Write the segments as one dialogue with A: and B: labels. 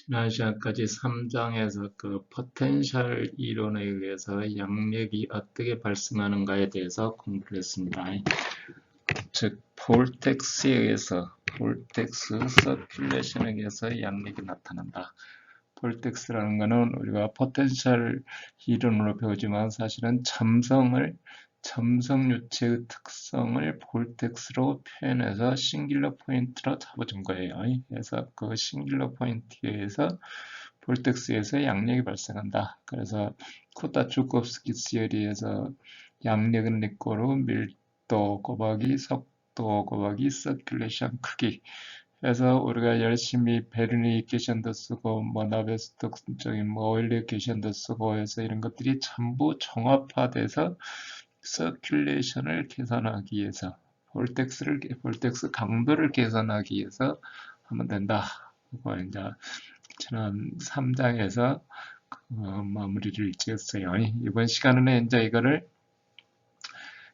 A: 지난 시간까지 3장에서 그 포텐셜 이론에 의해서 양력이 어떻게 발생하는가에 대해서 공부를 했습니다. 즉, 볼텍스에 의해서, 볼텍스 서큘레이션에 의해서 양력이 나타난다. 볼텍스라는 것은 우리가 포텐셜 이론으로 배우지만 사실은 점성 유체의 특성을 볼텍스로 표현해서 싱귤러 포인트로 잡아준 거예요. 그래서 그 싱귤러 포인트에 의해서 볼텍스에서 양력이 발생한다. 그래서 코타-주kov스키 시어리에서 양력은 리꼬르 밀도 곱하기 속도 곱하기 서큘레이션 크기. 그래서 우리가 열심히 베르니 이퀘이션도 쓰고 뭐 나베스톡적인 뭐 오일리 이퀘이션도 쓰고 해서 이런 것들이 전부 종합화돼서 서큘레이션을 계산하기 위해서 볼텍스 강도를 계산하기 위해서 하면 된다. 그거 이제 지난 3장에서 마무리를 지었어요. 이번 시간에는 이제 이거를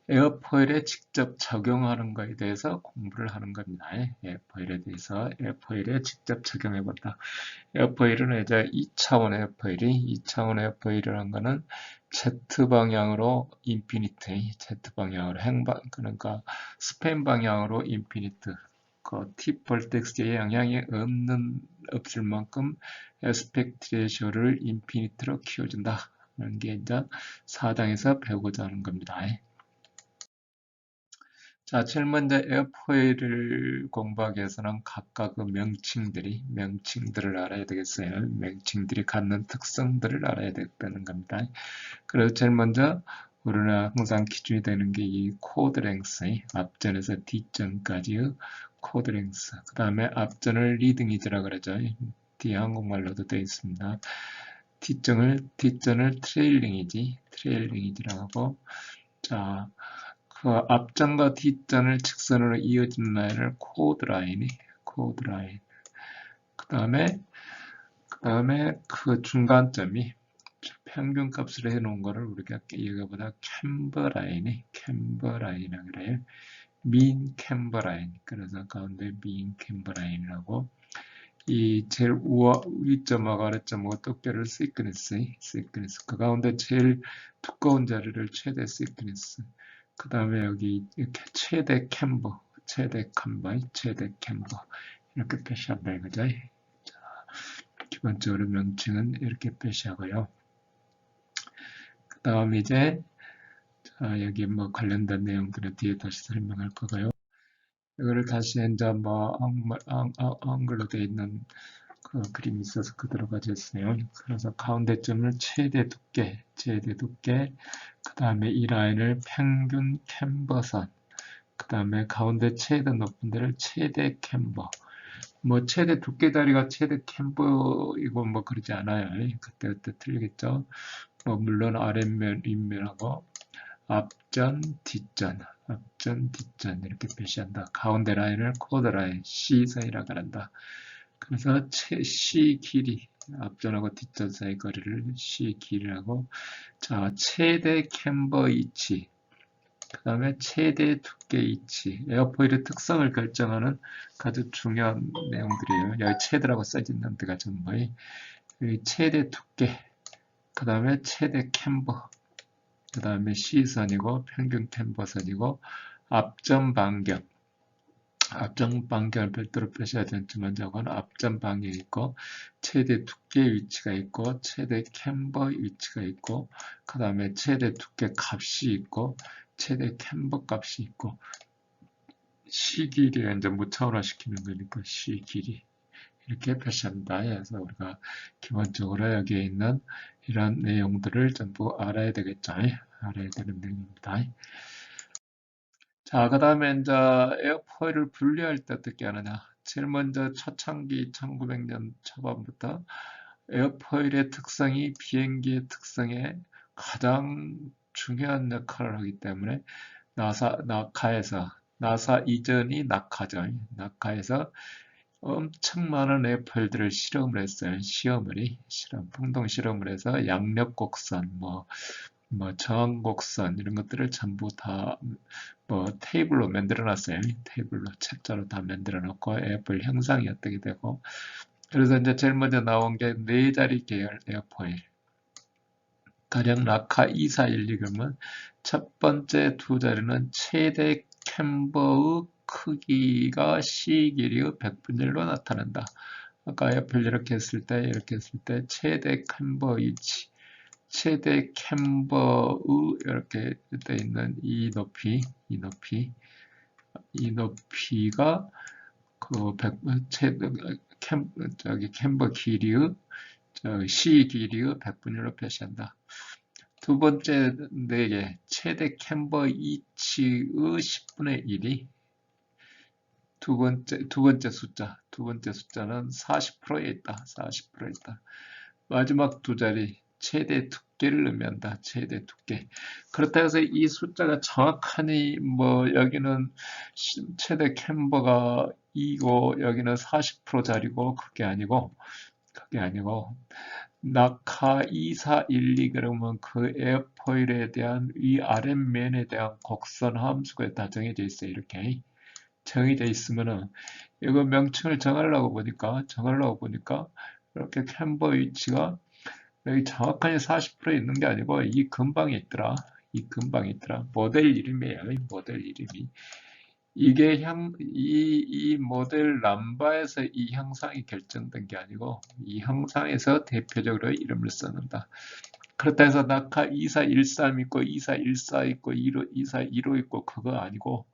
A: 에어포일에 직접 적용하는 것에 대해서 공부를 하는 겁니다. 에어포일에 직접 적용해 본다. 에어포일은 이제 2차원 에어포일이라는 거는 Z 방향으로 인피니트, Z 방향으로 그러니까 스페인 방향으로 인피니트, 그 T 볼텍스의 영향이 없을 만큼 에스펙트 레이쇼를 인피니트로 키워준다. 하는 게 이제 4장에서 배우고자 하는 겁니다. 자, 제일 먼저 에어포일을 공부하기 위해서는 각각의 명칭들을 알아야 되겠어요. 명칭들이 갖는 특성들을 알아야 되는 겁니다. 그래서 제일 먼저 우리는 항상 기준이 되는 게 이 코드 랭스, 앞전에서 뒷전까지의 코드 랭스. 그 다음에 앞전을 리딩 이즈라 그러죠. 뒤 한국말로도 되어 있습니다. 뒷전을 트레일링이지라고 하고, 자, 그 앞전과 뒷전을 직선으로 이어진 라인을 코드라인. 그 다음에 그 중간점이 평균값을 해놓은 거를 우리가 이거보다 캠버라인이라고 그래요. 민 캠버라인. 그래서 가운데 민 캠버라인이라고. 이 제일 위점하고 아래점하고 똑개를 시크니스. 그 가운데 제일 두꺼운 자리를 최대 시크니스. 그 다음에 여기 이렇게 최대 캠버 이렇게 표시한다 이거죠. 자, 기본적으로 명칭은 이렇게 표시하고요. 그 다음 이제 자, 여기 뭐 관련된 내용들은 뒤에 다시 설명할 거고요. 이거를 다시 이제 뭐 한글로 되어 있는 그 그림이 있어서 그대로 가졌어요. 그래서 가운데 점을 최대 두께, 그 다음에 이 라인을 평균 캠버선, 그 다음에 가운데 최대 높은 데를 최대 캠버. 뭐 최대 두께 다리가 최대 캠버이고 뭐 그러지 않아요. 그때 틀리겠죠. 뭐 물론 아랫면, 윗면하고 앞전, 뒷전 이렇게 표시한다. 가운데 라인을 코드 라인, C선이라고 한다. 그래서 C 길이, 앞전하고 뒷전 사이 거리를 C 길이라고. 자, 최대 캠버 위치, 그 다음에 최대 두께 위치, 에어포일의 특성을 결정하는 아주 중요한 내용들이에요. 여기 최대라고 써있는 데가 전부 최대 두께, 그 다음에 최대 캠버, 그 다음에 C선이고 평균 캠버선이고 앞전 반경, 앞전 반경을 별도로 표시해야 되지만 저건 앞전 반경이 있고 최대 두께 위치가 있고 최대 캠버 위치가 있고 그 다음에 최대 두께 값이 있고 최대 캠버 값이 있고 C 길이가 이제 무차원화 시키는 거니까 C 길이 이렇게 표시한다. 그래서 우리가 기본적으로 여기에 있는 이런 내용들을 전부 알아야 되겠죠. 알아야 되는 내용입니다. 자, 그 다음에 이제 에어포일을 분리할 때 어떻게 하느냐. 제일 먼저 초창기 1900년 초반부터 에어포일의 특성이 비행기의 특성에 가장 중요한 역할을 하기 때문에 나사 이전이 낙하죠. 낙하에서 엄청 많은 에어포일들을 실험을 했어요. 풍동 실험을 해서 양력 곡선, 뭐 저항곡선 이런 것들을 전부 다 뭐 테이블로 만들어 놨어요. 테이블로 책자로 다 만들어 놓고 에어포일 형상이 어떻게 되고 그래서 이제 제일 먼저 나온 게 4자리 계열 에어포일. 가령 라카 2412 그러면 첫 번째 두 자리는 최대 캠버의 크기가 C 길이의 100분의 1로 나타난다. 아까 에어포일 이렇게 했을 때 최대 캠버 위치, 최대 캠버의 이렇게 돼 있는 이 높이가 그 캠버 길이의 C 길이의 100분의 1로 표시한다. 두 번째 4개, 최대 캠버 위치의 10분의 1이 두 번째 숫자는 40%에 있다. 40%에 있다. 마지막 두 자리, 최대 두께를 의미한다. 최대 두께. 그렇다 해서 이 숫자가 정확하니 뭐 여기는 최대 캠버가 2고 여기는 40%짜리고 그게 아니고 낙하 2412 그러면 그 에어포일에 대한 위아랫면에 대한 곡선 함수가 다 정해져 있어요. 이렇게 정해져 있으면은 이거 명칭을 정하려고 보니까 이렇게 캠버 위치가 여기 정확하게 40% 있는 게 아니고 이 근방에 있더라. 모델 이름이에요. 모델 이름이. 이게 이 모델 남바에서 이 형상이 결정된 게 아니고 이 형상에서 대표적으로 이름을 써놓는다. 그렇다 해서 낙하 2413 있고 2414 있고 2415 있고 그거 아니고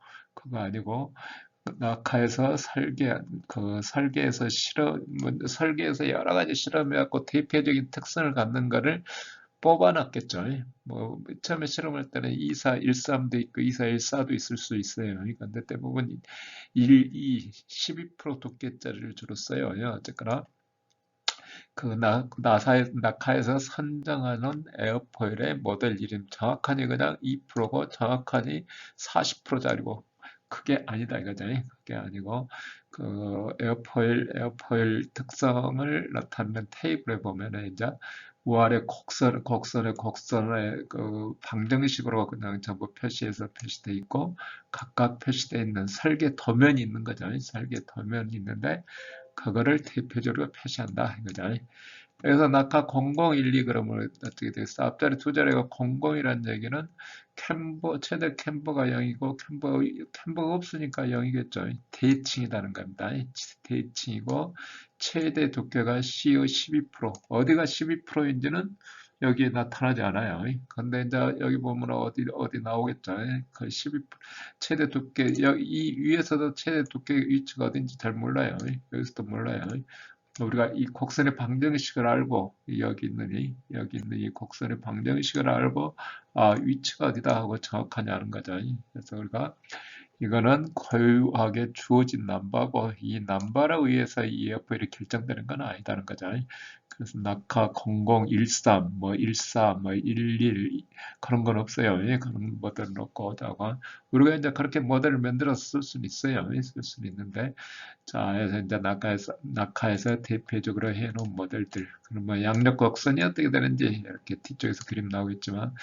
A: 낙하에서 설계에서 설계에서 여러 가지 실험해갖고 대표적인 특성을 갖는 거를 뽑아놨겠죠. 뭐 처음에 실험할 때는 2413도 있고 2414도 있을 수 있어요. 근데 대부분 12% 두께짜리를 주로 써요. 어쨌거나 그 낙하에서 선정하는 에어포일의 모델 이름 정확하니 그냥 2%고 정확하니 40%짜리고 그게 아니다 이거죠. 그게 아니고 그 에어포일 특성을 나타내는 테이블에 보면은 이제 위아래 곡선에 그 방정식으로 그냥 전부 표시돼 있고 각각 표시되어 있는 설계 도면이 있는 거죠. 설계 도면이 있는데 그거를 대표적으로 표시한다 이거죠. 그래서 낙하 0012 그러면 어떻게 되겠어? 앞자리 두 자리가 00이라는 얘기는 최대 캠버가 0이고 캠버가 없으니까 0이겠죠. 대칭이라는 겁니다. 대칭이고 최대 두께가 C의 12%. 어디가 12%인지는 여기에 나타나지 않아요. 근데 이제 여기 보면 어디 나오겠죠. 그 12% 최대 두께 이 위에서도 최대 두께 위치가 어딘지 잘 몰라요. 여기서도 몰라요. 우리가 이 곡선의 방정식을 알고 여기 있는 이 곡선의 방정식을 알고 위치가 어디다 하고 정확하게 아는 거죠. 그래서 우리가 이거는 고유하게 주어진 남바고 이 남바에 의해서 이 에어포일이 결정되는 건 아니다는 거죠. 그래서 낙하 0013, 뭐 14, 뭐 11 그런 건 없어요. 그런 모델은 없고 우리가 이제 그렇게 모델을 만들어서 쓸 수는 있어요. 쓸 수는 있는데 자, 그래서 이제 낙하에서 대표적으로 해놓은 모델들. 그럼 뭐 양력 곡선이 어떻게 되는지 이렇게 뒤쪽에서 그림 나오겠지만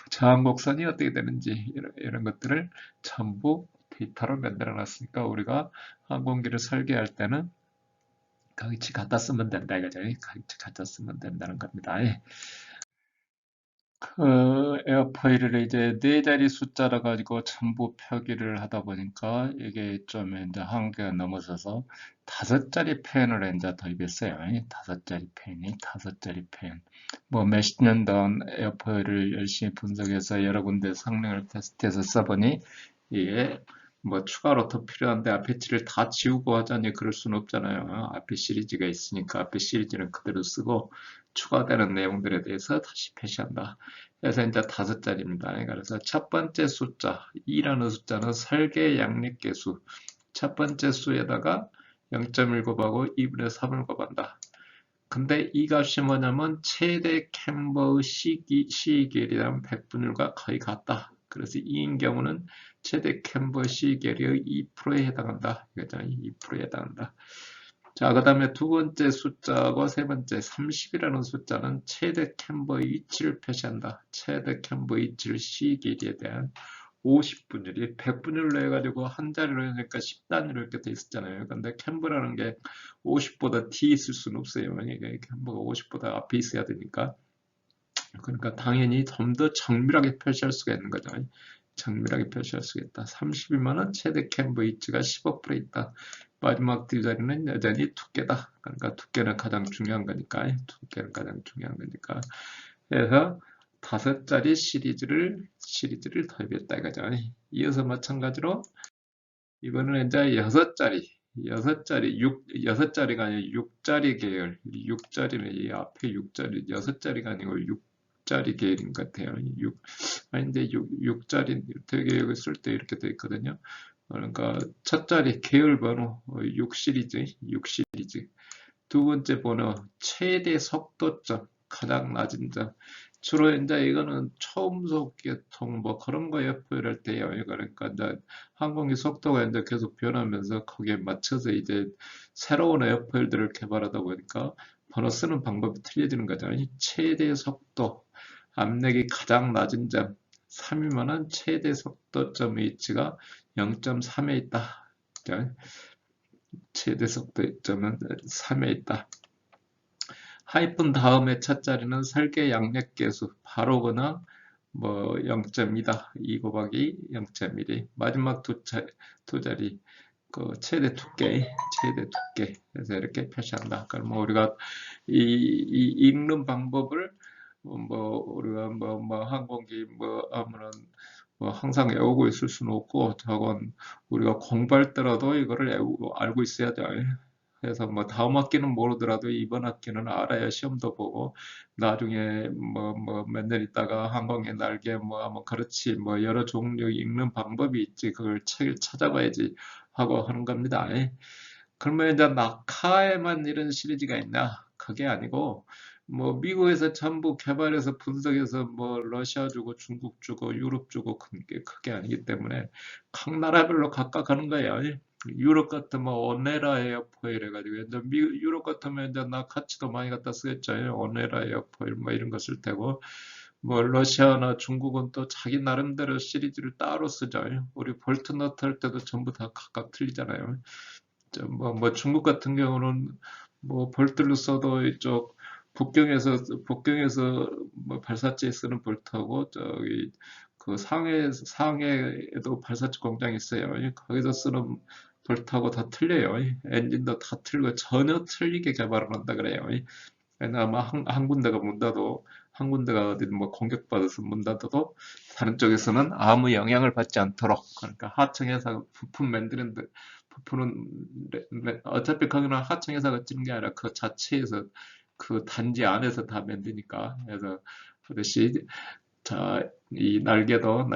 A: 저항 곡선이 어떻게 되는지 이런 것들을 전부 데이터로 만들어 놨으니까 우리가 항공기를 설계할 때는 같이 갖다 쓰면 된다 이거죠. 같이 갖다 쓰면 된다는 겁니다. 그 에어포일을 이제 4자리 숫자라 가지고 전부 표기를 하다 보니까 이게 좀 이제 한계가 넘어서서 5자리 표현을 이제 도입했어요. 5자리 표현. 뭐 몇십 년 전 에어포일을 열심히 분석해서 여러 군데 성능을 테스트해서 써보니 이게 뭐 추가로 더 필요한데 앞에 치를 다 지우고 하자니 그럴 수는 없잖아요. 앞에 시리즈가 있으니까 앞에 시리즈는 그대로 쓰고 추가되는 내용들에 대해서 다시 표시한다. 그래서 이제 5자리입니다. 그래서 첫 번째 숫자 2라는 숫자는 설계 양립계수 첫 번째 수에다가 0.1 곱하고 2분의 3을 곱한다. 근데 이 값이 뭐냐면 최대 캠버의 C길이랑 100분의 1과 거의 같다. 그래서 이인 경우는 최대 캠버 C길이의 2%에 해당한다. 이거죠. 2%에 해당한다. 자, 그 다음에 두 번째 숫자하고 세 번째 30이라는 숫자는 최대 캠버의 위치를 표시한다. 최대 캠버 위치를 C 길이에 대한 50분율이 100분율로 해가지고 한 자리로 하니까 10단위로 이렇게 돼 있었잖아요. 근데 캔버라는 게 50보다 뒤에 있을 수는 없어요. 이게 캔버가 50보다 앞에 있어야 되니까. 그러니까 당연히 좀 더 정밀하게 표시할 수가 있는 거죠. 정밀하게 표시할 수가 있다. 30이면은 최대 캔버 위치가 15% 있다. 마지막 두 자리는 여전히 두께다. 그러니까 두께는 가장 중요한 거니까. 두께는 가장 중요한 거니까. 그래서 5자리 시리즈를 도입했다 이거죠. 이어서 마찬가지로 이번에는 이제 6자리가 아니라 6자리 계열. 6자리는 이 앞에 6자리, 6자리가 아니고 6자리 계열인 것 같아요. 근데 6자리 되게 여기 쓸 때 이렇게 돼 있거든요. 그러니까 첫 자리 계열 번호 6 시리즈. 두 번째 번호 최대 속도점, 가장 낮은 점. 주로 이제 이거는 초음속 계통 뭐 그런 거에 표현할 때요. 그러니까 이제 항공기 속도가 이제 계속 변하면서 거기에 맞춰서 이제 새로운 에어포일들을 개발하다 보니까 번호 쓰는 방법이 틀려지는 거죠. 최대 속도, 압력이 가장 낮은 점, 3이면은 최대 속도점 위치가 0.3에 있다. 최대 속도점은 3에 있다. 하이픈 다음에 첫 자리는 설계 양력 계수 바로거나 뭐 0.2다. 2 곱하기 0.1이 마지막 두 자리 그 최대 두께 그래서 이렇게 표시한다. 그러면 우리가 이 읽는 방법을 뭐 우리가 뭐 항공기 뭐 하면은 뭐 항상 외우고 있을 수는 없고 저건 우리가 공부할 때라도 이거를 알고 있어야죠. 그래서 뭐 다음 학기는 모르더라도 이번 학기는 알아야 시험도 보고 나중에 뭐 몇 년 있다가 항공의 날개 뭐 아마 그렇지 뭐 여러 종류 읽는 방법이 있지 그걸 책을 찾아봐야지 하고 하는 겁니다. 그러면 이제 낙하에만 이런 시리즈가 있나? 그게 아니고 뭐 미국에서 전부 개발해서 분석해서 뭐 러시아 주고 중국 주고 유럽 주고 그게 아니기 때문에 각 나라별로 각각 하는 거예요. 유럽 같으면 오네라 에어포일 해가지고 이제 유럽 같으면 이제 나 카츠도 많이 갖다 쓰겠죠. 오네라 에어포일 뭐 이런 거 쓸 테고 뭐 러시아나 중국은 또 자기 나름대로 시리즈를 따로 쓰죠. 우리 볼트너트 할 때도 전부 다 각각 틀리잖아요. 뭐 중국 같은 경우는 뭐 볼트를 써도 이쪽 북경에서 뭐 발사체에 쓰는 볼트하고 저기 그 상해에도 발사체 공장이 있어요. 거기서 쓰는 볼트하고 다 틀려요. 엔진도 다 틀고 전혀 틀리게 개발을 한다 그래요. 아마 한 군데가 문 닫아도 한 군데가 어디 뭐 공격받아서 문 닫아도 다른 쪽에서는 아무 영향을 받지 않도록 그러니까 하청회사 부품 만드는데 부품은 어차피 거기는 하청회사가 찍는 게 아니라 그 자체에서 그 단지 안에서 다 만드니까 그래서 그것이 자, 이 날개도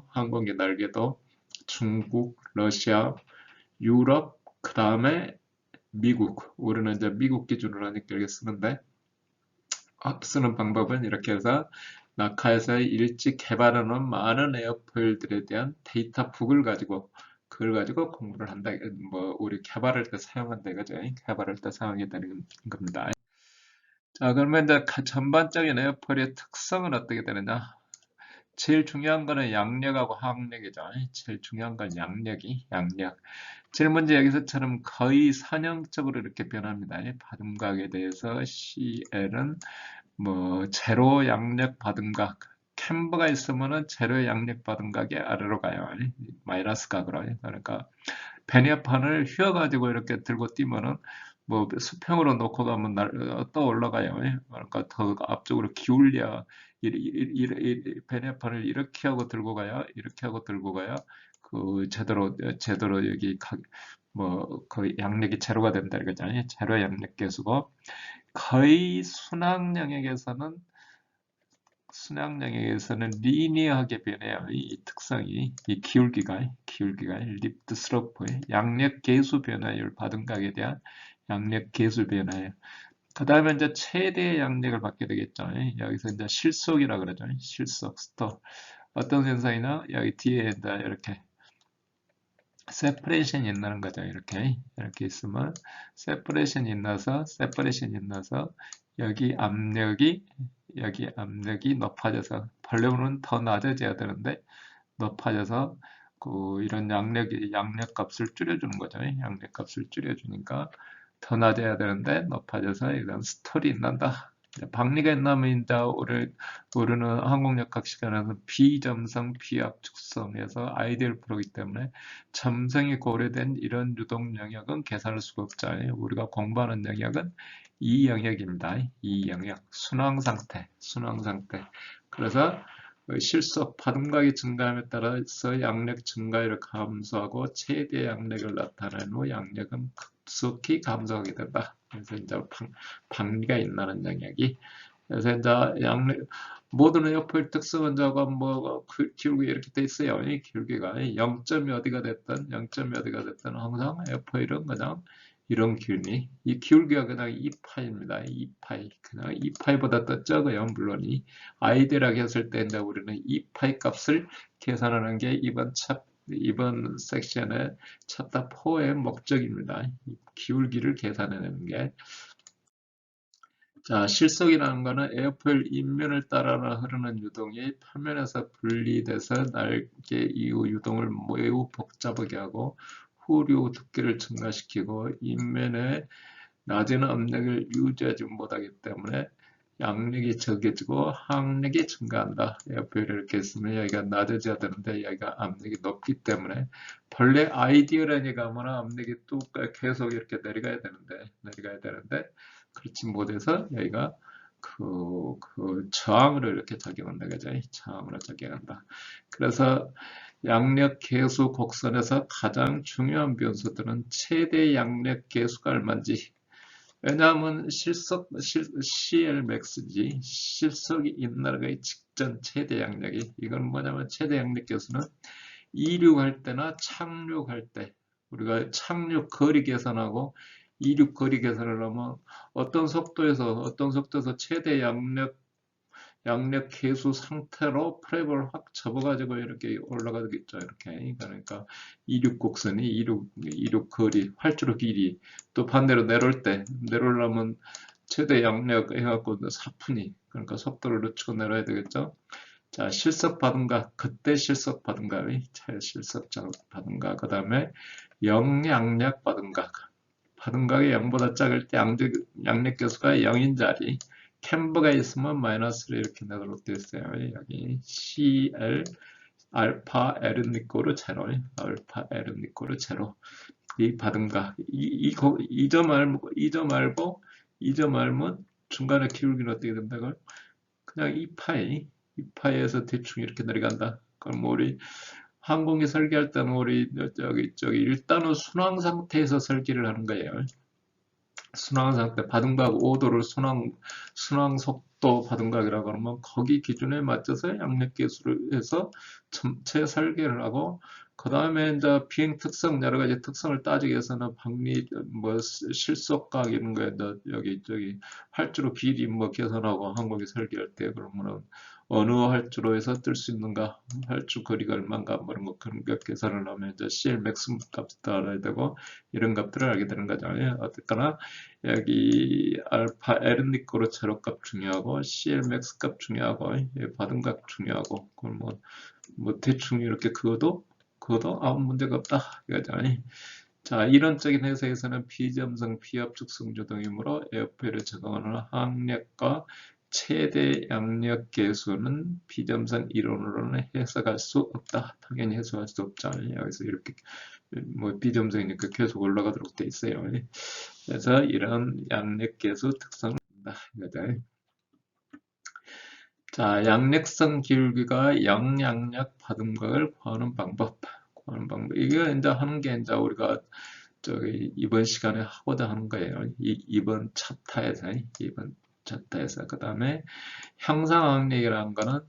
A: 항공기 날개도 중국, 러시아, 유럽 그 다음에 미국 우리는 이제 미국 기준으로 하니까 이렇게 쓰는데 쓰는 방법은 이렇게 해서 낙하에서 일찍 개발해놓은 많은 에어포일들에 대한 데이터북을 가지고 그걸 가지고 공부를 한다. 뭐 우리 개발할 때 사용한다 이거죠. 개발할 때 사용이 되는 겁니다. 자, 그러면 이제 전반적인 에어포일의 특성은 어떻게 되느냐? 제일 중요한 거는 양력하고 항력이죠. 제일 중요한 건 양력. 제일 먼저 여기서처럼 거의 선형적으로 이렇게 변합니다. 받음각에 대해서 CL은 뭐 제로 양력 받음각 캠버가 있으면은 제로 양력 받음각이 아래로 가요. 마이너스 각으로. 그러니까 베니어판을 휘어가지고 이렇게 들고 뛰면은 뭐 수평으로 놓고 가면 또 올라가요. 그러니까 더 앞쪽으로 기울여 베니어판을 이렇게 하고 들고 가야 그 제대로 여기 뭐 거의 양력이 제로가 된다 이거죠. 제로 양력 계수고 거의 순항량에서는 리니어하게 변해요. 이 특성이 이 기울기가 리프트 스로프의 양력 계수 변화율 받음각에 대한 양력 계수 변화예요. 그 다음에 이제 최대 양력을 받게 되겠죠. 여기서 이제 실속이라 그러죠. 실속 스톱. 어떤 현상이나 여기 뒤에 이제 이렇게 세퍼레이션이 있는 거죠. 이렇게 있으면 세퍼레이션이 있나서 여기 압력이 높아져서 볼륨은 더 낮아져야 되는데 높아져서 이런 양력 값을 줄여주는 거죠. 양력 값을 줄여주니까 더 낮아야 되는데 높아져서 이런 스톨이 난다. 박리가 있나면 이제 우리는 항공역학 시간에서 비점성 비압축성에서 아이디얼 프로이기 때문에 점성이 고려된 이런 유동 영역은 계산할 수가 없죠. 우리가 공부하는 영역은 이 영역입니다. 이 영역 순항 상태. 그래서 실속 파동각이 증가함에 따라서 양력 증가율을 감소하고 최대 양력을 나타내는 후 양력은 급속히 감소하게 된다. 그래서 이제 박리가 있다는 영역이. 그래서 이제 모든 에어포일 특성은 저거 기울기 이렇게 돼 있어요. 이 기울기가 0점이 어디가 됐든 항상 에어포일은 그냥 이런 기울기, 이 기울기가 그냥 2파입니다. 2파이, 그냥 2파이보다 더 적어요. 물론 아이디어라고 했을 때 이제 우리는 2파이 값을 계산하는 게 이번 섹션의 챕터 4의 목적입니다. 기울기를 계산해내는 게. 자, 실속이라는 것은 에어포일 인면을 따라 흐르는 유동이 표면에서 분리돼서 날개 이후 유동을 매우 복잡하게 하고 후류 두께를 증가시키고 인면에 낮은 압력을 유지하지 못하기 때문에 양력이 적어지고 항력이 증가한다. 에어포일을 이렇게 했으면 여기가 낮아져야 되는데 여기가 압력이 높기 때문에 본래 아이디어라니까 뭐나 압력이 뚝 계속 이렇게 내려가야 되는데 그렇지 못해서 여기가 저항으로 이렇게 작용한다. 그죠? 저항으로 작용한다. 그래서 양력 계수 곡선에서 가장 중요한 변수들은 최대 양력 계수가 얼마인지. 왜냐하면 CLmax지. 실속이 있나라의 직전 최대 양력이. 이건 뭐냐면 최대 양력 계수는 이륙할 때나 착륙할 때 우리가 착륙 거리 계산하고 이륙 거리 계산을 하면 어떤 속도에서 최대 양력 계수 상태로 프랩을 확 접어가지고 이렇게 올라가겠죠. 이렇게. 그러니까 이륙 곡선이 이륙 거리, 활주로 길이. 또 반대로 내려오려면 최대 양력 해갖고 4분위. 그러니까 속도를 늦추고 내려야 되겠죠. 자, 실속 받은가, 그때 실속 받은가, 실속 받은가, 그 다음에 영양력 받은가. 받은각이 0보다 작을 때 양력 계수가 0인 자리. 캠버가 있으면 마이너스를 이렇게 내도록 되어 있어요. 여기 CL 알파 L은 이꼬르 제로. 알파 L은 이꼬르 제로. 이 받은각. 이 점 알면 중간에 기울기는 어떻게 된다고요? 그냥 2파이에서 대충 이렇게 내려간다. 그럼 우리 항공기 설계할 때는 우리 일단은 순항 상태에서 설계를 하는 거예요. 순항 상태, 받은각 5도를 순항 속도 받은각이라고 하면 거기 기준에 맞춰서 양력 계수를 해서 전체 설계를 하고 그 다음에 이제 비행 특성 여러 가지 특성을 따지기 위해서는 박리 실속각 이런 거에 여기 활주로 길이 계산하고 항공기 설계할 때 그러면은 어느 활주로에서 뜰 수 있는가, 활주 거리가 얼마인가, 그런 거 계산을 하면 이제 CLmax 값도 알아야 되고, 이런 값들을 알게 되는 거죠. 어쨌거나, 여기 알파 L은 니꼬로 제로값 중요하고, CLmax 값 중요하고, 받은 값 중요하고, 그걸 대충 이렇게 그거도 아무 문제가 없다. 이거잖아요. 자, 이론적인 해석에서는 비점성 비압축성 유동이므로 에어포일에 적용하는 항력과 최대 양력 계수는 비점성 이론으로는 해석할 수 없다. 당연히 해석할 수 없잖아요. 여기서 이렇게 비점성이니까 계속 올라가도록 돼 있어요. 그래서 이런 양력 계수 특성을 한다. 자, 양력성 기울기가 영양력 받음각을 구하는 방법. 이게 이제 하는 게 이제 우리가 이번 시간에 하고자 하는 거예요. 이번 챕터에서. 그 다음에 형상항력이라는 거는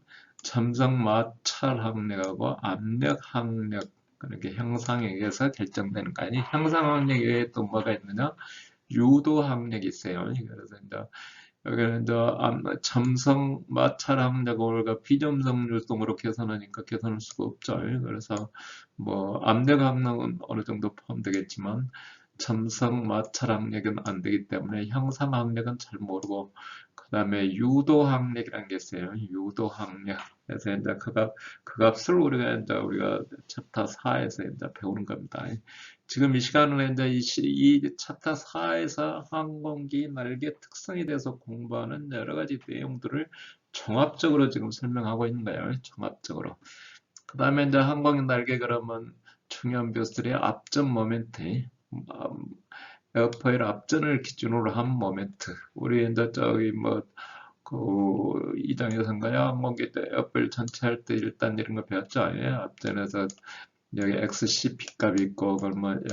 A: 점성 마찰 항력하고 압력 항력, 그렇게 형상에 의해서 결정되는 거 아니에요. 형상항력 외에 또 뭐가 있느냐? 유도 항력이 있어요. 그래서 이제 여기는 이제 점성 마찰 항력을 우리가 비점성 유동으로 계산하니까 계산할 수가 없죠. 그래서 압력 항력은 어느 정도 포함되겠지만 점성 마찰 항력은 안 되기 때문에 형상 항력은 잘 모르고, 그 다음에 유도항력이라는 게 있어요. 유도항력. 그래서 이제 그 값을 우리가 챕터 4에서 이제 배우는 겁니다. 지금 이 시간은 이제 이 챕터 4에서 항공기 날개 특성에 대해서 공부하는 여러 가지 내용들을 종합적으로 지금 설명하고 있는 거예요. 종합적으로. 그 다음에 이제 항공기 날개 그러면 중요한 변수들이 앞전 모멘트, 에어포일 앞전을 기준으로 한 모멘트. 우리 이제 저기 그 2장에서인가요? 항공기 때 에어포일 전체 할 때 일단 이런 거 배웠죠? 예, 앞전에서 여기 XCP 값이 있고, 그러면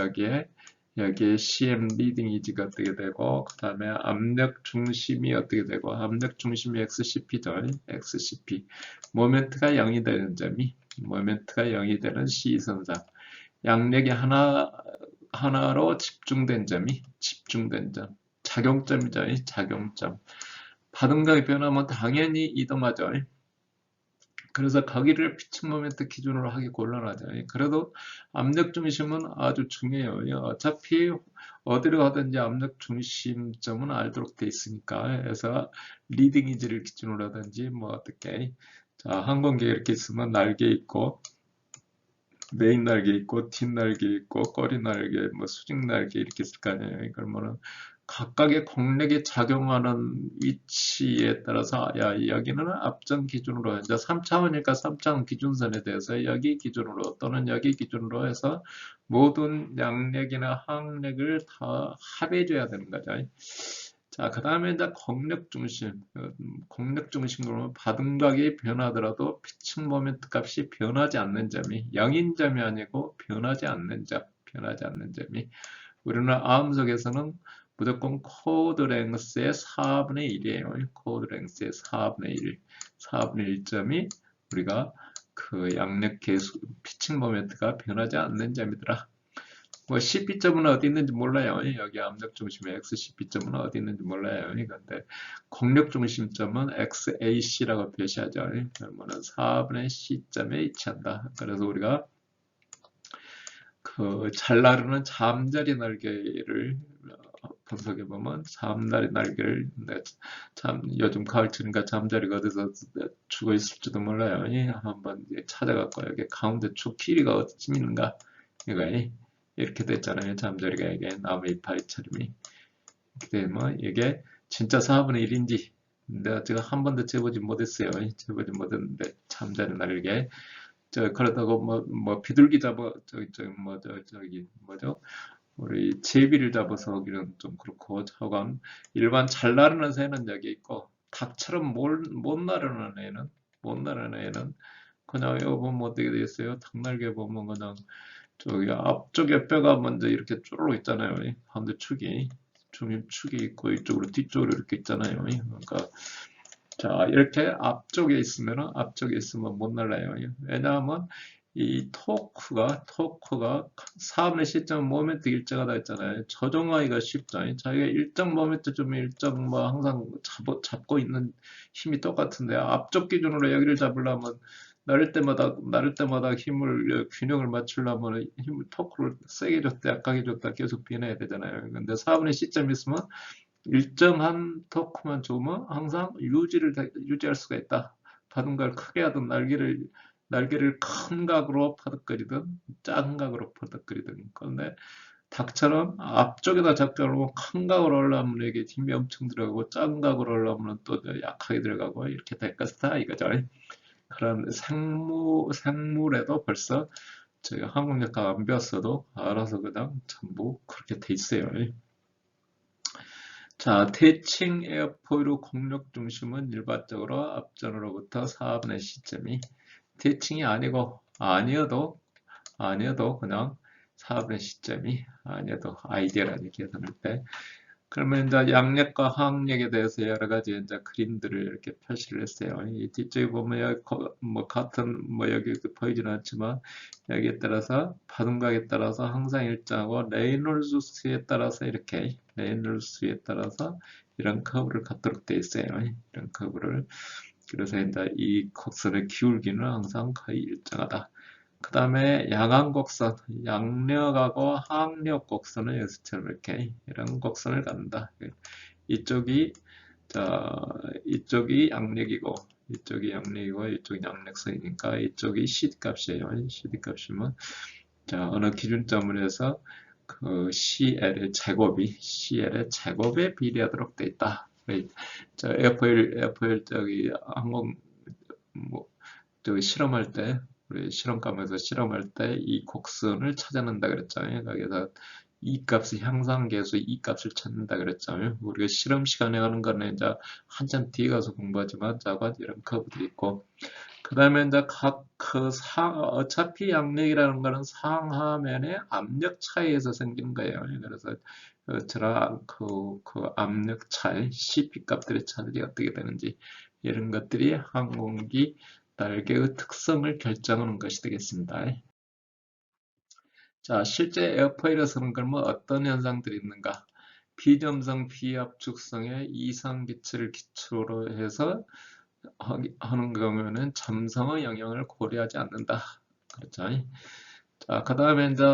A: 여기에 CM 리딩 이지가 어떻게 되고, 그 다음에 압력 중심이 어떻게 되고, 압력 중심이 XCP죠. XCP. 모멘트가 0이 되는 점이, 모멘트가 0이 되는 C선상. 양력이 하나로 집중된 점이, 집중된 점. 작용점이죠. 작용점. 파동각이 변하면 당연히 이동하죠. 그래서 거기를 피칭 모멘트 기준으로 하기 곤란하죠. 그래도 압력 중심은 아주 중요해요. 어차피 어디로 가든지 압력 중심점은 알도록 돼 있으니까. 그래서 리딩 이지를 기준으로 하든지 뭐 어떻게. 자, 항공기 이렇게 있으면 날개 있고 메인 날개 있고 뒷날개 있고 꼬리 날개 뭐 수직 날개 이렇게 있을 거 아니에요. 그러면은 각각의 공력이 작용하는 위치에 따라서 여기는 앞전 기준으로 이제 3차원이니까 3차원 기준선에 대해서 여기 기준으로 또는 여기 기준으로 해서 모든 양력이나 항력을 다 합해줘야 되는 거죠. 자, 그 다음에 이제 공력 중심. 공력 중심으로 받음각이 변하더라도 피칭 모멘트 값이 변하지 않는 점이 0인 점이 아니고 변하지 않는 점, 변하지 않는 점이 우리는 암석에서는 무조건 코드 랭스의 4분의 1이에요. 코드 랭스의 4분의 1. 4분의 1점이 우리가 그 양력 계수, 피칭 모멘트가 변하지 않는 점이더라. 뭐 CP점은 어디 있는지 몰라요. 여기 압력 중심의 XCP점은 어디 있는지 몰라요. 그런데 공력 중심점은 XAC라고 표시하죠. 그러면 4분의 C점에 위치한다. 그래서 우리가 그 잘 나르는 잠자리 날개를 분석해 보면 잠자리 날개를 참 요즘 가을철이니까 잠자리가 어디서 죽어 있을지도 몰라요. 한번 찾아갖고 여기 가운데 축 길이가 어디쯤 있는가 이거 이렇게 됐잖아요. 잠자리가 이게 나무 이파리처럼이 이렇게 되면 이게 진짜 4분의 1인지 내가 지금 한 번도 재보지 못했어요. 재보지 못했는데 잠자리 날개 그렇다고 뭐 비둘기 잡아 저기 뭐죠? 우리 제비를 잡아서 오기는 좀 그렇고 저건 일반 잘 나르는 새는 여기 있고 닭처럼 못 나르는 애는 그냥 이거 보면 어떻게 돼 있어요? 닭날개 보면 그냥 저기 앞쪽에 뼈가 먼저 이렇게 쪼르르 있잖아요. 가운데 축이 있고 이쪽으로 뒤쪽으로 이렇게 있잖아요. 그러니까 자 이렇게 앞쪽에 있으면 못 날라요. 왜냐하면 이 토크가 4분의 C점 모멘트 일정하다 했잖아요. 조정하기가 쉽죠. 자기가 일정 모멘트 좀 일정 뭐 항상 잡고 있는 힘이 똑같은데 앞쪽 기준으로 여기를 잡으려면 나를 때마다 균형을 맞추려면 힘을 토크를 세게 줬다 약하게 줬다 계속 변해야 되잖아요. 근데 4분의 C점이 있으면 일정한 토크만 주면 항상 유지할 수가 있다. 바둑을 크게 하든 날개를 큰 각으로 퍼득거리든 작은 각으로 퍼득거리든. 그런데 닭처럼 앞쪽에다 잡혀놓으면 큰 각으로 올라오면 이게 힘이 엄청 들어가고 작은 각으로 올라오면 또 약하게 들어가고 이렇게 될 것이다 이거죠. 그런 생물에도 벌써 저희 항공력학 안 배웠어도 알아서 그냥 전부 그렇게 돼 있어요. 자, 대칭 에어포일 공력 중심은 일반적으로 앞전으로부터 4분의 C점이 대칭이 아니어도 그냥 4분의 C점이 아니어도 아이디어라는 계산할 때 그러면 이제 양력과 항력에 대해서 여러 가지 이제 그림들을 이렇게 표시를 했어요. 이 뒤쪽에 보면 여기 뭐 같은 여기 보이지는 않지만 여기에 따라서 파동각에 따라서 항상 일정하고 레이놀즈 수에 따라서 이렇게 레이놀즈 수에 따라서 이런 커브를 갖도록 되어 있어요. 이런 커브를 그래서 이제 이 곡선의 기울기는 항상 거의 일정하다. 그 다음에 양항곡선, 양력하고 항력 곡선은 여기서처럼 이렇게 이런 곡선을 갖는다. 이쪽이 자, 이쪽이 양력이고, 이쪽이 양력선이니까 이쪽이 CD 값이에요. CD 값이면, 자, 어느 기준점을 해서 그 CL의 제곱에 비례하도록 돼 있다. 자, 에어포일 저기 항공, 뭐, 저기 실험할 때, 우리 실험감에서 실험할 때 이 곡선을 찾아낸다 그랬잖아요. 거기서 이 값의 향상계수 이 값을 찾는다 그랬잖아요. 우리가 실험 시간에 하는 거는 이제 한참 뒤에 가서 공부하지만 자가 이런 커브도 있고, 그 다음에 이제 어차피 양력이라는 거는 상하면의 압력 차이에서 생기는 거예요. 그래서 그 압력 차이, CP 값들의 차들이 어떻게 되는지 이런 것들이 항공기 날개의 특성을 결정하는 것이 되겠습니다. 자, 실제 에어포일에서는 그러면 어떤 현상들이 있는가? 비점성 비압축성의 이상 기체를 기초로 해서 하는 경우에는 점성의 영향을 고려하지 않는다. 그렇죠? 자, 그 다음에 이제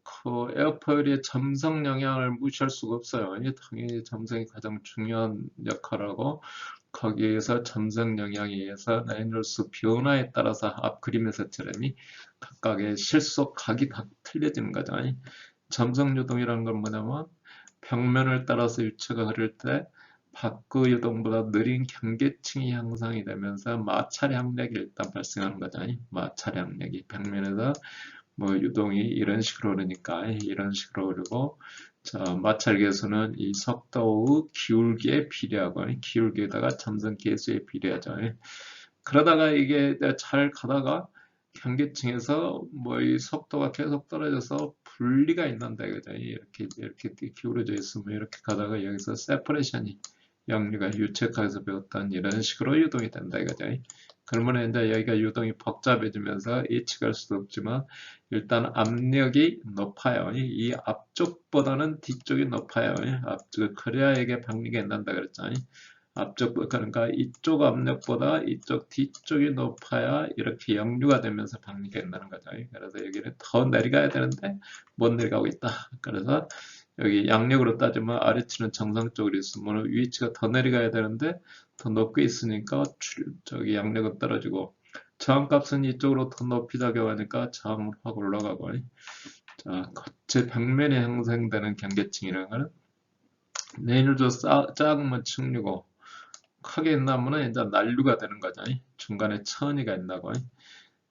A: 그 에어포일의 점성 영향을 무시할 수가 없어요. 당연히 점성이 가장 중요한 역할하고 거기에서 점성 영향에 의해서 레이놀스 변화에 따라서 앞 그림에서처럼 각각의 실속각이 다 틀려지는 거죠. 점성 유동이라는 건 뭐냐면 벽면을 따라서 유체가 흐를 때 밖의 유동보다 느린 경계층이 형성이 되면서 마찰 항력이 일단 발생하는 거죠. 마찰 항력이 벽면에서 뭐 유동이 이런 식으로 흐르니까 이런 식으로 흐르고, 자, 마찰 계수는 이 속도의 기울기에 비례하고 기울기에다가 점성 계수에 비례하죠. 그러다가 이게 잘 가다가 경계층에서 뭐 이 속도가 계속 떨어져서 분리가 있는데, 그죠? 이렇게 기울어져 있으면 이렇게 가다가 여기서 세퍼레이션이 영류가 유체카에서 배웠던 이런 식으로 유동이 된다 이거죠. 그러면 이제 여기가 유동이 복잡해지면서 예측할 수도 없지만 일단 압력이 높아요. 이 앞쪽보다는 뒤쪽이 높아요. 앞쪽 그래야 이게 박리가 난다 그랬잖아요. 앞쪽 그러니까 이쪽 압력보다 이쪽 뒤쪽이 높아야 이렇게 역류가 되면서 박리가 된다는 거죠. 그래서 여기는 더 내려가야 되는데 못 내려가고 있다. 그래서 여기 양력으로 따지면 아래치는 정상적으로 있으면 위치가 더 내려가야 되는데 더 높게 있으니까 저기 양력은 떨어지고 저항값은 이쪽으로 더 높이 작용하니까 저항은 확 올라가고, 자, 겉의 벽면에 형성되는 경계층이라는 거는 내일도 작으면 측류고 크게 있나면 이제 난류가 되는 거죠. 중간에 천이가 있나고.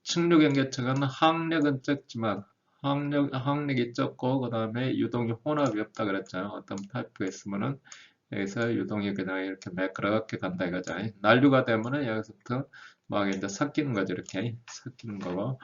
A: 측류 경계층은 항력은 적지만 항력이 적고 그 다음에 유동이 혼합이 없다 그랬잖아요. 어떤 파이프가 있으면은 여기서 유동이 그냥 이렇게 매끄럽게 간다 이거죠. 난류가 되면은 여기서부터 막 이제 섞이는 거죠. 이렇게 섞이는 거고.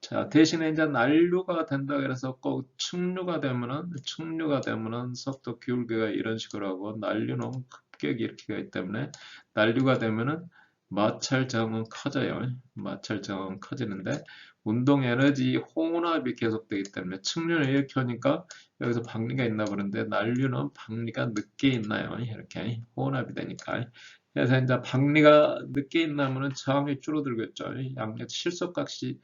A: 자, 대신에 이제 난류가 된다 그래서 꼭 측류가 되면은 속도 기울기가 이런 식으로 하고 난류는 급격히 이렇게 가기 때문에 난류가 되면은 마찰 저항은 커져요. 마찰 저항은 커지는데 운동 에너지 혼합이 계속되기 때문에 측류는 이렇게 오니까 여기서 박리가 있나 보는데 난류는 박리가 늦게 있나요? 이렇게 혼합이 되니까. 그래서 이제 박리가 늦게 있나면은 저항이 줄어들겠죠. 양력 실속값이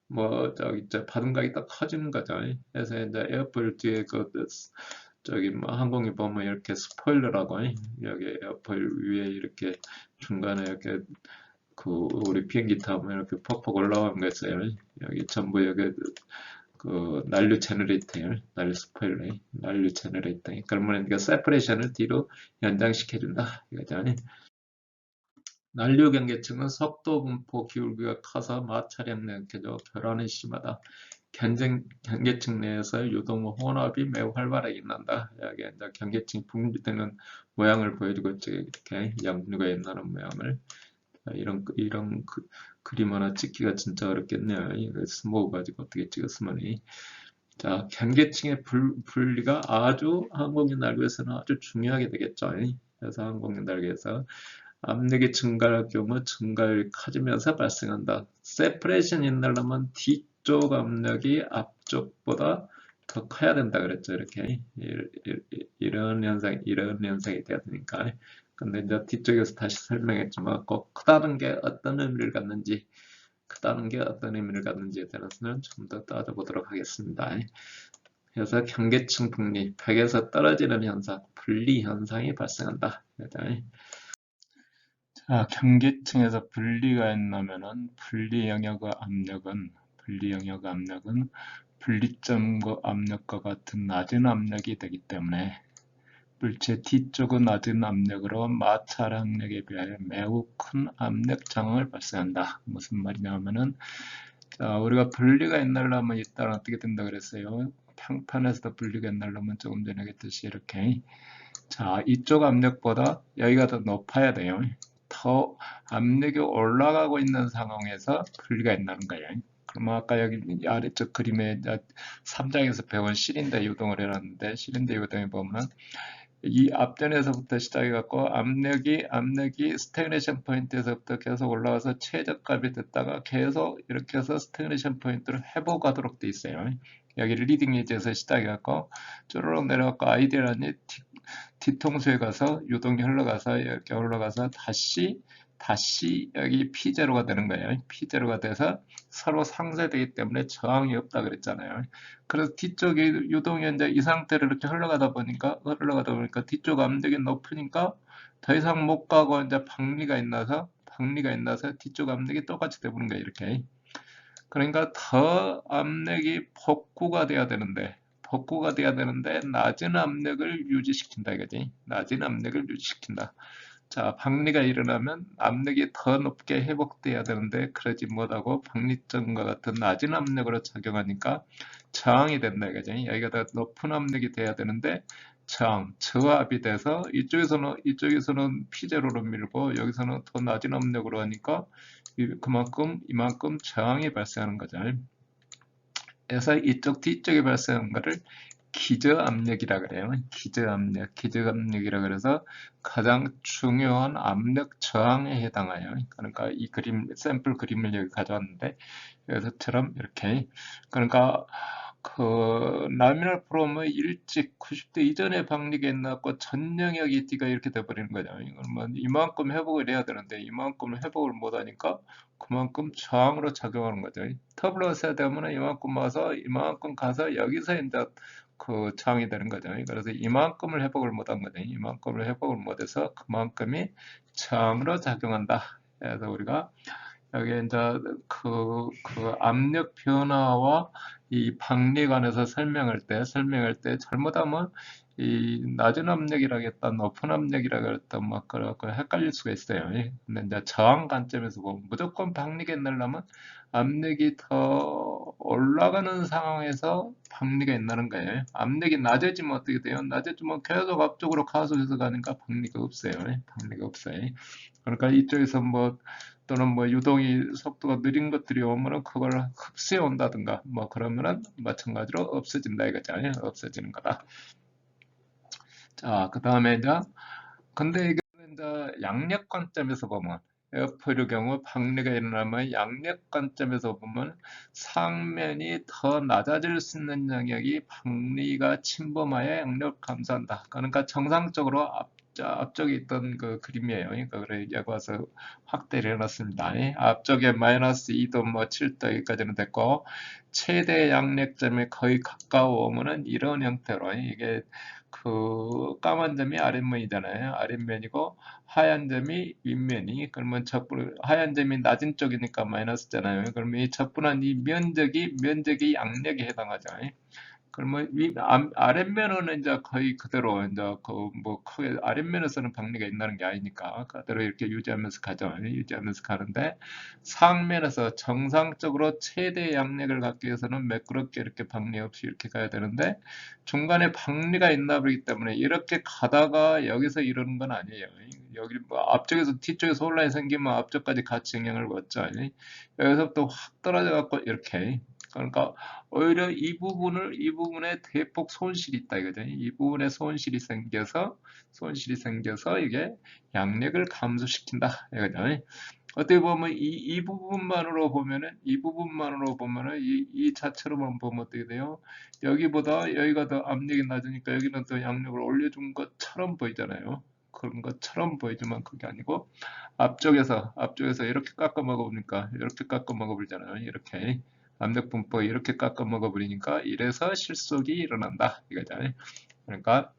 A: 뭐 저기 받음각이 딱 커지는 거죠. 그래서 이제 에어포일 뒤에 저기 뭐 항공기 보면 이렇게 스포일러라고 여기 에어포일 위에 이렇게 중간에 이렇게 그 우리 비행기 타면 이렇게 퍽퍽 올라오는 거 있어요. 여기 전부 여기 그 난류 제너레이터예요. 난류 스포일러, 난류 제너레이터. 그러면 이게 세퍼레이션을 뒤로 연장시켜준다 이거죠. 난류 경계층은 속도 분포 기울기가 커서 마찰이 약해져 결함이 심하다. 경계층 내에서 유동 혼합이 매우 활발하게 일어난다. 여기 이제 경계층이 분리되는 모양을 보여주고 있죠. 이렇게 양류가 일어나는 모양을. 이런 그림 하나 찍기가 진짜 어렵겠네요. 이거 스모그 가지고 어떻게 찍었으면. 자, 경계층의 분리가 아주 항공기 날개에서는 아주 중요하게 되겠죠. 그래서 항공기 날개에서 압력이 증가할 경우 증가율이 커지면서 발생한다. 세퍼레이션이 일어나려면 뒤쪽 압력이 앞쪽보다 더 커야 된다 그랬죠. 이렇게 이런 현상이 돼야 되니까. 근데 이제 뒤쪽에서 다시 설명했지만 꼭 크다는 게 어떤 의미를 갖는지에 대해서는 좀 더 따져보도록 하겠습니다. 그래서 경계층 분리, 벽에서 떨어지는 현상, 분리 현상이 발생한다. 자, 경계층에서 분리가 있나면은 분리 영역 압력은 분리점과 압력과 같은 낮은 압력이 되기 때문에 물체 뒤쪽은 낮은 압력으로 마찰 압력에 비하여 매우 큰 압력 장황을 발생한다. 무슨 말이냐면은 자, 우리가 분리가 있나려면 일단 어떻게 된다 그랬어요? 평판에서도 분리가 있나려면 조금 전에 했듯이 이렇게 자, 이쪽 압력보다 여기가 더 높아야 돼요. 더 압력이 올라가고 있는 상황에서 분리가 있다는 거예요. 그럼 아까 여기 아래쪽 그림에 3장에서 배운 실인대 유동을 해놨는데 실인대 유동에 보면 이 앞전에서부터 시작해갖고 압력이 스태그네이션 포인트에서부터 계속 올라와서 최저값이 됐다가 계속 이렇게 해서 스태그네이션 포인트를 회복하도록 돼 있어요. 여기 리딩 에지에서 시작해갖고 쭈르륵 내려갖고 아이디어라니 뒤통수에 가서 유동이 흘러가서 이렇게 올라가서 다시 여기 P0가 되는 거예요. P0가 돼서 서로 상쇄되기 때문에 저항이 없다 그랬잖아요. 그래서 뒤쪽에 유동이 이제 이 상태로 이렇게 흘러가다 보니까 뒤쪽 압력이 높으니까 더 이상 못 가고 이제 박리가 있나서 뒤쪽 압력이 똑같이 되는 거예요. 이렇게. 그러니까 더 압력이 복구가 돼야 되는데 낮은 압력을 유지시킨다 이거지. 낮은 압력을 유지시킨다. 자, 박리가 일어나면 압력이 더 높게 회복돼야 되는데 그러지 못하고 박리점과 같은 낮은 압력으로 작용하니까 저항이 된다 이거지. 여기가 더 높은 압력이 돼야 되는데 저압이 돼서 이쪽에서는 P0로 밀고 여기서는 더 낮은 압력으로 하니까 이만큼 저항이 발생하는 거죠. 그래서 이쪽 뒤쪽에 발생한 거를 기저압력이라 그래요. 기저압력이라 그래서 가장 중요한 압력 저항에 해당해요. 그러니까 이 샘플 그림을 여기 가져왔는데 여기서처럼 이렇게 그러니까 그 라미날 프롬의 일찍 90대 이전에 박리가 있나고 전 영역이 D가 이렇게 돼버리는 거죠. 그러면 이만큼 회복을 해야 되는데 이만큼 회복을 못하니까 그만큼 저항으로 작용하는 거죠. 터블런스가 되면 이만큼 가서 여기서 이제 그 저항이 되는 거죠. 그래서 이만큼을 회복을 못한 거죠. 이만큼을 회복을 못해서 그만큼이 저항으로 작용한다. 그래서 우리가 여기 이제 그 압력 변화와 이 박리에 관해서 설명할 때 잘못하면 이 낮은 압력이라겠다, 높은 압력이라겠다, 막 그렇고 헷갈릴 수가 있어요. 근데 이제 저항 관점에서 보면 무조건 박리가 있느려면 압력이 더 올라가는 상황에서 박리가 있다는 거예요. 압력이 낮아지면 어떻게 돼요? 낮아지면 계속 앞쪽으로 가속해서 가니까 박리가 없어요. 박리가 없어요. 그러니까 이쪽에서 또는 유동이 속도가 느린 것들이 오면은 그걸 흡수해 온다든가 그러면은 마찬가지로 없어진다 이거잖아요. 없어지는 거다. 자, 그 다음에 근데 이거는 양력 관점에서 보면 에어포일의 경우 박리가 일어나면 양력 관점에서 보면 상면이 더 낮아질 수 있는 영역이 박리가 침범하여 양력을 감소한다. 그러니까 정상적으로 앞쪽에 있던 그 그림이에요. 그러니까 그래 여기 와서 확대를 해놨습니다. 앞쪽에 마이너스 2도 7도 여기까지는 됐고 최대 양력점에 거의 가까워오면은 이런 형태로 이게 그 까만 점이 아랫면이잖아요. 아랫면이고 하얀 점이 윗면이 그러면 하얀 점이 낮은 쪽이니까 마이너스잖아요. 그러면 이 적분한 이 면적이 양력에 해당하죠. 그러면 아랫면은 이제 거의 그대로 이제 크게 아랫면에서는 박리가 있다는 게 아니니까 그대로 이렇게 유지하면서 가죠. 유지하면서 가는데 상면에서 정상적으로 최대 양력을 갖기 위해서는 매끄럽게 이렇게 박리 없이 이렇게 가야 되는데 중간에 박리가 있나 보기 때문에 이렇게 가다가 여기서 이러는 건 아니에요. 여기 앞쪽에서 뒤쪽에서 혼란이 생기면 앞쪽까지 같이 영향을 받죠. 여기서부터 확 떨어져 갖고 이렇게 그러니까 오히려 이 부분에 대폭 손실이 있다 이거죠. 이 부분에 손실이 생겨서 이게 양력을 감소시킨다 이거죠. 어떻게 보면 이 부분만으로 보면은 이 자체로만 보면 어떻게 돼요? 여기가 더 압력이 낮으니까 여기는 더 양력을 올려준 것처럼 보이잖아요. 그런 것처럼 보이지만 그게 아니고 앞쪽에서 이렇게 깎아 먹어보니까 이렇게 깎아 먹어보잖아요. 이렇게 압력분포 이렇게 깎아 먹어버리니까 이래서 실속이 일어난다 이거죠. 그러니까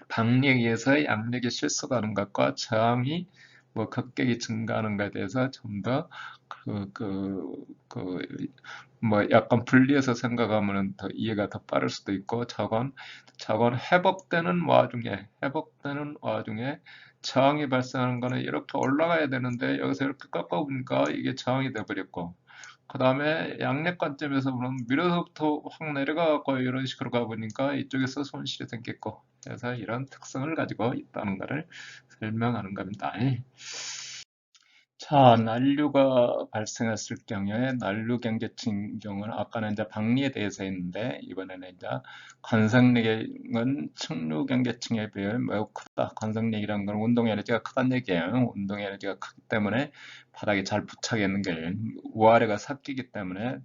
A: 박력에 의해서 양력이 실속하는 것과 저항이 뭐 급격히 증가하는 것에 대해서 좀 더 뭐 약간 분리해서 생각하면 더 이해가 더 빠를 수도 있고 저건 회복되는 와중에 저항이 발생하는 거는 이렇게 올라가야 되는데 여기서 이렇게 깎아보니까 이게 저항이 돼버렸고 그 다음에 양력 관점에서 보면 밀어서부터 확 내려가고 이런 식으로 가보니까 이쪽에서 손실이 생겼고 그래서 이런 특성을 가지고 있다는 것을 설명하는 겁니다. 자, 난류가 발생했을 경우에 난류 경계층 경우는 아까는 이제 박리에 대해서 했는데 이번에는 이제 관성력은 측류 경계층에 비해 매우 크다. 관성력이라는 건 운동 에너지가 크다는 얘기예요. 운동 에너지가 크기 때문에 바닥에 잘 부착했는 거예요. 우아래가 섞이기 때문에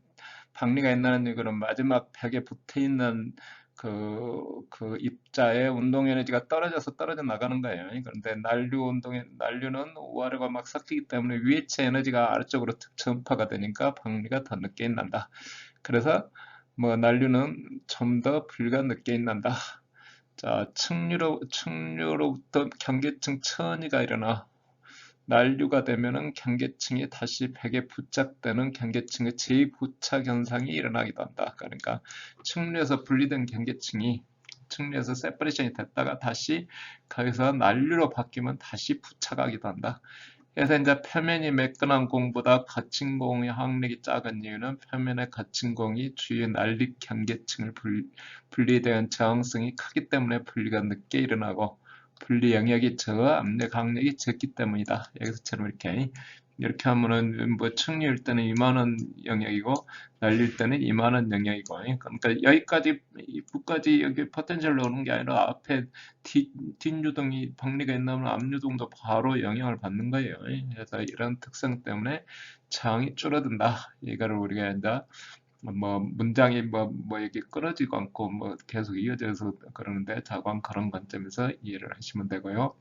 A: 박리가 있다는 얘기는 마지막 벽에 붙어 있는 그 입자의 운동 에너지가 떨어져 나가는 거예요. 그런데 난류는 우아래가 막 섞이기 때문에 위치 에너지가 아래쪽으로 전파가 되니까 박리가 더 늦게 일어난다. 그래서 뭐 난류는 좀 더 불과 늦게 일어난다. 자, 측류로부터 경계층 천이가 일어나 난류가 되면은 경계층이 다시 벽에 부착되는 경계층의 재부착 현상이 일어나기도 한다. 그러니까 측류에서 분리된 경계층이 측류에서 세퍼레이션이 됐다가 다시 거기서 난류로 바뀌면 다시 부착하기도 한다. 그래서 이제 표면이 매끈한 공보다 거친 공의 항력이 작은 이유는 표면의 거친 공이 주요 난립 경계층을 분리된 저항성이 크기 때문에 분리가 늦게 일어나고 분리 영역이 적어 압력 항력이 적기 때문이다. 여기서처럼 이렇게 하면은 뭐 측류일 때는 이만한 영역이고 날릴 때는 이만한 영역이고 그러니까 여기까지 입구까지 여기 포텐셜로 오는 게 아니라 앞에 뒷유동이 박리가 있나면 앞유동도 바로 영향을 받는 거예요. 그래서 이런 특성 때문에 저항이 줄어든다. 이거를 우리가 이제 뭐 문장이 뭐 이게 끊어지고 않고 뭐 계속 이어져서 그러는데 자관 그런 관점에서 이해를 하시면 되고요.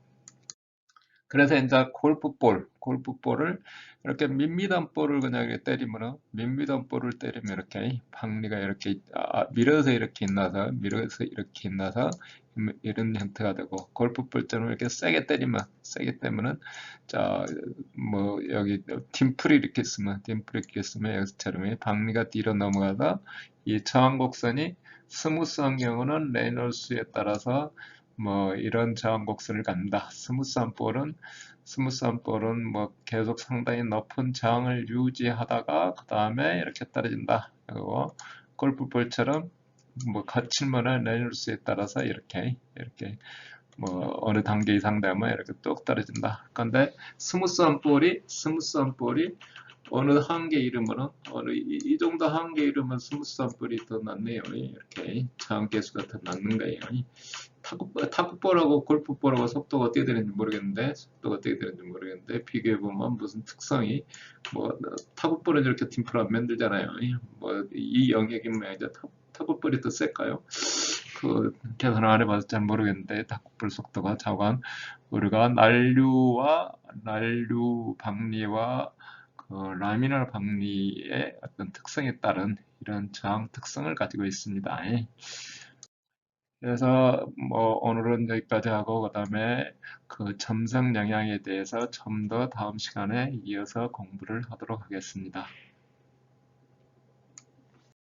A: 그래서 이제 골프볼을 이렇게 밋밋한 볼을 그냥 이렇게 때리면은 밋밋한 볼을 때리면 이렇게 박리가 이렇게 밀어서 이렇게 있나서 이런 형태가 되고 골프볼처럼 이렇게 세게 때리면은 자뭐 여기 딤플이 이렇게 있으면 여기서처럼 박리가 뒤로 넘어가다 이 저항곡선이 스무스한 경우는 레이놀스에 따라서 뭐 이런 저항 곡선을 갖는다. 스무스한 볼은 뭐 계속 상당히 높은 저항을 유지하다가 그 다음에 이렇게 떨어진다. 그리고 골프볼처럼 뭐 거칠면은 레이놀스에 따라서 이렇게 뭐 어느 단계 이상 되면 이렇게 뚝 떨어진다. 근데 스무스한 볼이 어느 한계 이르면은 이 정도 한계 이르면 스무스한 볼이 더 낫네요. 이렇게 저항 계수가 더 낫는 거예요. 탁구볼하고 골프볼하고 속도가 어떻게 되는지 모르겠는데 비교해보면 무슨 특성이 뭐 탁구볼은 이렇게 딤플 안 만들잖아요. 뭐 이 영역이면 이제 탁구볼이 더 셀까요? 그 계산을 안 해봐서 잘 모르겠는데 탁구볼 속도가 자관 우리가 난류 박리와 그 라미널 박리의 어떤 특성에 따른 이런 저항 특성을 가지고 있습니다. 그래서 뭐 오늘은 여기까지 하고 그다음에 그 점성 영향에 대해서 좀 더 다음 시간에 이어서 공부를 하도록 하겠습니다.